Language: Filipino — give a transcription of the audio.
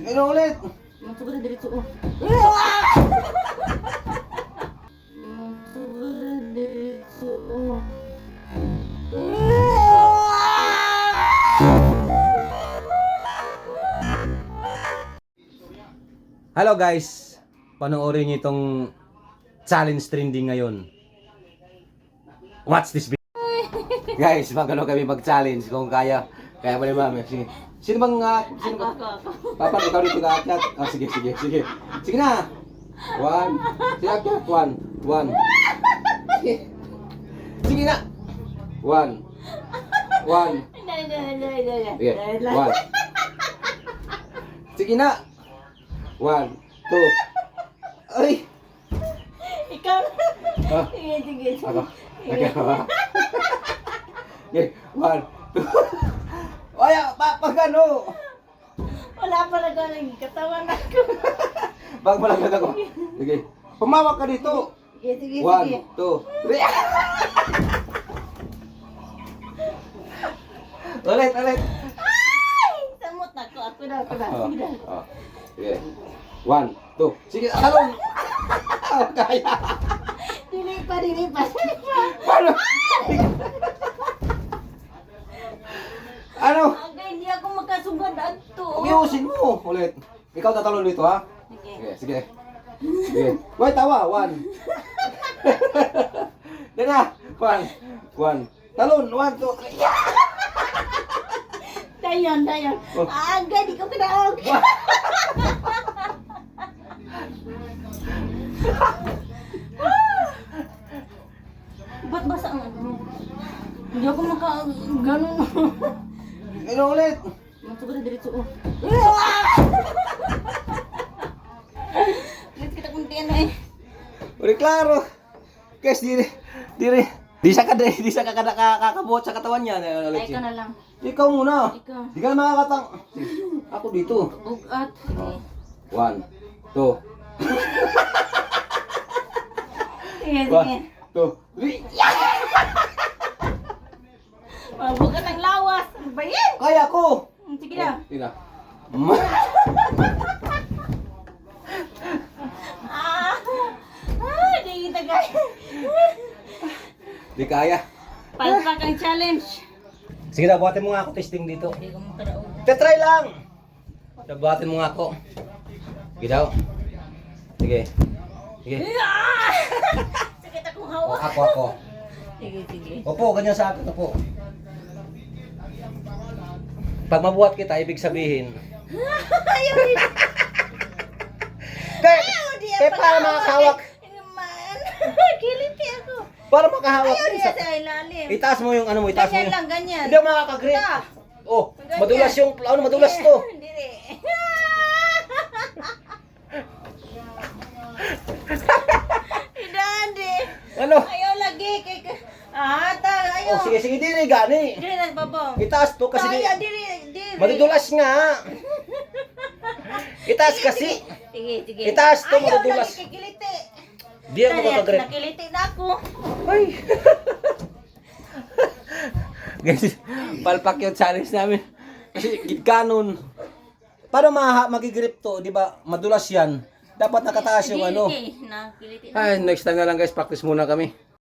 Ano ulit? Masugod na diretso. Masugod na diretso. Hello guys, panoorin niyo itong challenge trending ngayon. Watch this video. Guys, magano kami mag-challenge kung kaya mo ni Mami. Sige. Sino bang sino ba? Ako. Papa, ikaw dito ka-akyat. Ah, sige. Sige na. One. Sige, akyat. One. Sige na. One. Sige. One. Sige na. 1, 2. Ay! Ikaw. Ah. Sige. Ako. Okay. Okay. 1, 2. Ay, pag ano? Wala pa na galing katawan ako. Bag malagad ako. Sige. Pumawak ka dito. Sige. 1, 2, 3. Ulit. Ay! Samot na ako. Ako na. Sige na. Sige. 1, 2. Sige, talon. Kaya. Dili pa. Paano? Ano? Agay, hindi ako makasugad ato. Umiusin mo. Ulit. Ikaw tatalon dito, ha? Sige. Wait, tawa. 1. Dina. 1. Talon. 1, 2, 3. Dayon. Oh. Agay, di ko kinaog. Ba't basa ang ano? Hindi ako ganun. Ano ulit? Masugod na diretso. Let's kita kuntian eh. Uri klaro. Guys, di sa kakabot sa katawan niya. Ay ka na lang. Ikaw muna. Ikaw. Di ka makakatang. Ako dito. Bugat. Sige. 1, 2. Sige. 1, 2, 3. Bugat ang lawas. Ano ba yan? Kaya ko. Sige na. Tina. Di kita guys. Di kaya. Palpak ang challenge. Sige na, buhatin mo nga ako testing dito. Hindi ko makaraog. Tetry lang. Buhatin mo nga ako. Sige daw. Sige. Sakit akong hawak. Ako. Sige. Opo, ganyan sa akin. Opo. Pag mabuhat kita, ibig sabihin. Ayaw din. Kaya para makahawak. Man. Kiliti ako. Para makahawak. Ayaw din sa ilalim. Itaas mo yung ano mo, itaas mo Ganyan yung... lang, ganyan. Hindi ako makakagrip. Ito. Oh, Ganyan. madulas yung... Ano, madulas to. Hindi. Hindi. Ano? Ayaw lagi. Ayaw. Oh, sige, dili, gani. Dili na, babong. Itaas to kasi... Dili. Madudulas nga. Itaas kasi. Sige. Itaas to, Ayaw madudulas. lagi kikiliti. Di ako makakagrip. Nakiliti na ako. Ay. Guys, palpak yung challenge namin. Kasi gitkanon. Para magigrip to, di ba? Madulas yan. Dapat nakataas yung ano. Nakiliti na. Ay, next time na lang guys, practice muna kami.